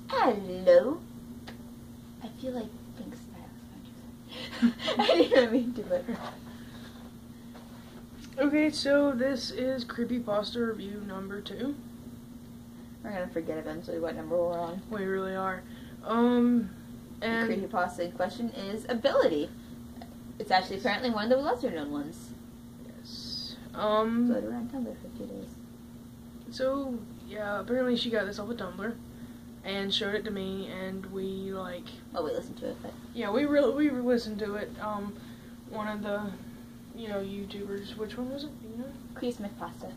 Hello. I feel like pink style. I didn't mean to, but... Okay, so this is Creepypasta Review number 2. We're gonna forget eventually what number we're on. We really are. And the creepypasta in question is Ability. It's actually apparently one of the lesser known ones. Yes. Floated around Tumblr for a few days. So, yeah, apparently she got this off of Tumblr and showed it to me, and we, like... Well, we listened to it, but... Yeah, we listened to it. One of the, YouTubers, which one was it? You know? Chris McPasta.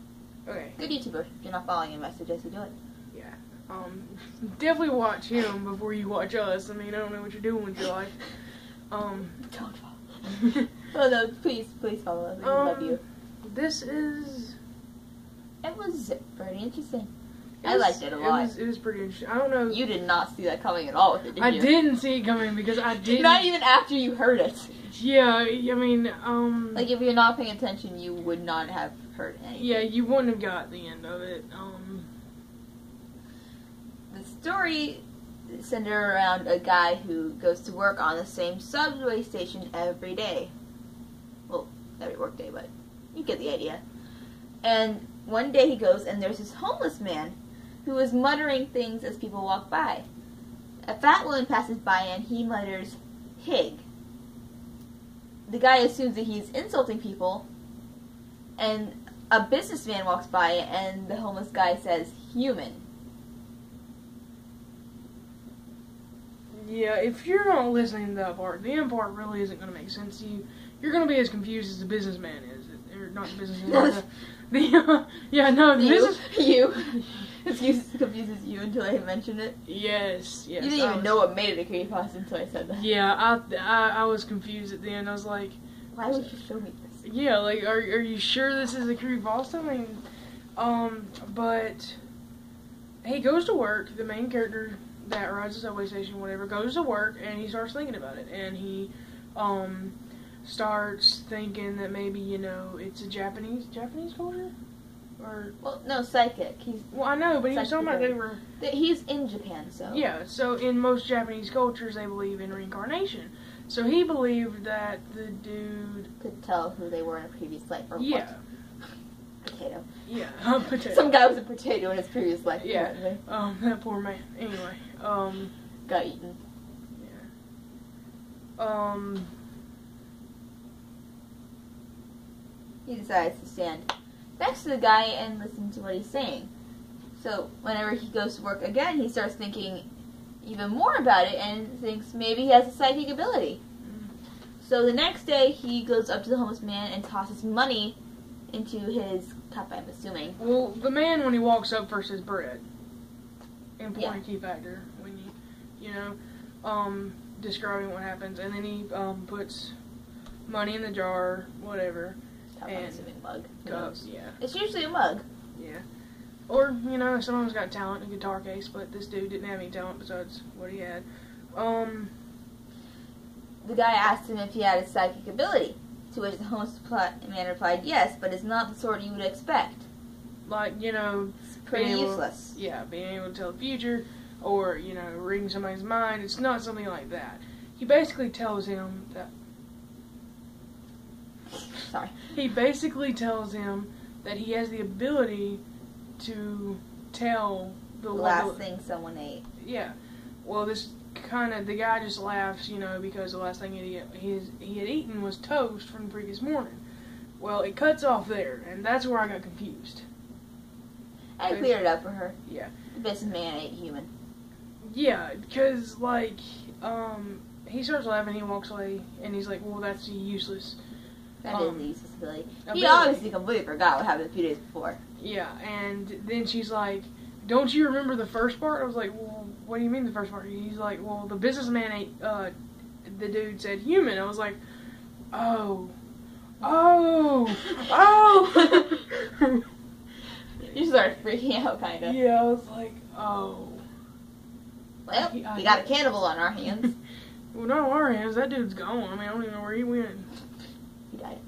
Okay. Good YouTuber. If you're not following him, I suggest you do it. Yeah. Definitely watch him before you watch us. I mean, I don't know what you're doing with your life. Don't follow. Oh no, please follow us. We love you. This is... It was pretty interesting. I liked it a lot. It was pretty interesting. I don't know... You did not see that coming at all with it, did you? I didn't see it coming because I didn't... Not even after you heard it. Yeah, I mean, Like, if you're not paying attention, you would not have heard anything. Yeah, you wouldn't have got the end of it. The story centered around a guy who goes to work on the same subway station every day. Well, every work day, but you get the idea. And one day he goes, and there's this homeless man who is muttering things as people walk by. A fat woman passes by, and he mutters, "Pig." The guy assumes that he's insulting people, and a businessman walks by, and the homeless guy says, "Human." Yeah, if you're not listening to that part, the end part really isn't going to make sense to you. You're going to be as confused as the businessman is. Or not the businessman, You. It confuses you until I mentioned it. Yes. You didn't even know what made it a creepypasta until I said that. Yeah, I was confused at the end. I was like... Why would you show me this? Yeah, like, are you sure this is a creepypasta? I mean, but... He goes to work, the main character that rides the subway station, whatever, goes to work, and he starts thinking about it. And he, starts thinking that maybe, it's a Japanese culture? Or... Well, no, psychic. Well, I know, but he was talking about they were... He's in Japan, so... Yeah, so in most Japanese cultures, they believe in reincarnation. So he believed that the dude... could tell who they were in a previous life, or yeah. What? Potato. Yeah, potato. Some guy was a potato in his previous life. Yeah, that poor man. Anyway, got eaten. Yeah. He decides to stand next to the guy and listen to what he's saying. So whenever he goes to work again, he starts thinking even more about it and thinks maybe he has a psychic ability. So the next day, he goes up to the homeless man and tosses money into his cup, I'm assuming. Well, the man, when he walks up, first says bread. Important key factor when describing what happens. And then he puts money in the jar, whatever. I'm assuming mug. Cups, yeah. It's usually a mug. Yeah. Or, someone's got talent in a guitar case, but this dude didn't have any talent besides what he had. The guy asked him if he had a psychic ability, to which the homeless man replied, yes, but it's not the sort you would expect. Like, It's pretty useless. Being able to tell the future, or, reading somebody's mind, it's not something like that. He basically tells him that... Sorry. He basically tells him that he has the ability to tell the last thing someone ate. Yeah. Well, the guy just laughs, because the last thing he had eaten was toast from the previous morning. Well, it cuts off there, and that's where I got confused. I cleared it up for her. Yeah. The businessman ate human. Yeah, because, he starts laughing, he walks away, and he's like, well, that's useless. That is the useless ability. He obviously completely forgot what happened a few days before. Yeah, and then she's like, don't you remember the first part? I was like, well, what do you mean the first part? He's like, well, the businessman ate, the dude said human. I was like, oh. You started freaking out, kind of. Yeah, I was like, oh. Well, we got a cannibal on our hands. Well, not on our hands. That dude's gone. I mean, I don't even know where he went. He died.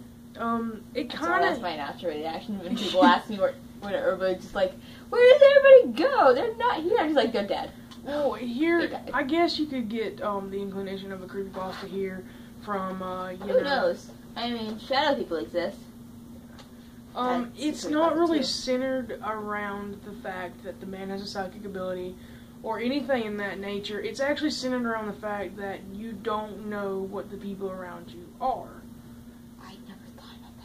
It kind of... That's my natural reaction when people ask me where everybody's just like, where does everybody go? They're not here. I'm just like, they're dead. Well, here, Good guy. I guess you could get the inclination of a creepypasta here from, Who knows? I mean, shadow people exist. That's It's a not creepypasta really too. centered around the fact that the man has a psychic ability or anything in that nature. It's actually centered around the fact that you don't know what the people around you are. I never thought about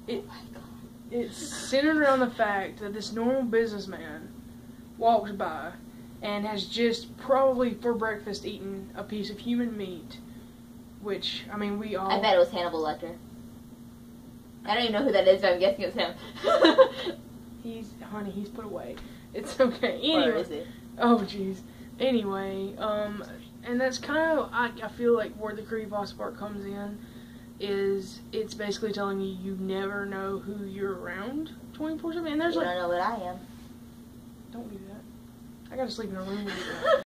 that. It- Oh my god. It's centered around the fact that this normal businessman walks by and has just probably for breakfast eaten a piece of human meat, which, I mean, we all... I bet it was Hannibal Lecter. I don't even know who that is, but I'm guessing it's him. He's put away. It's okay. Or Anyway. is he? Oh, jeez. Anyway, and that's kind of, I feel like where the creepypasta part comes in, is it's basically telling you never know who you're around 24/7. And there's You like, don't know what I am. don't do that. I gotta sleep in a room with you.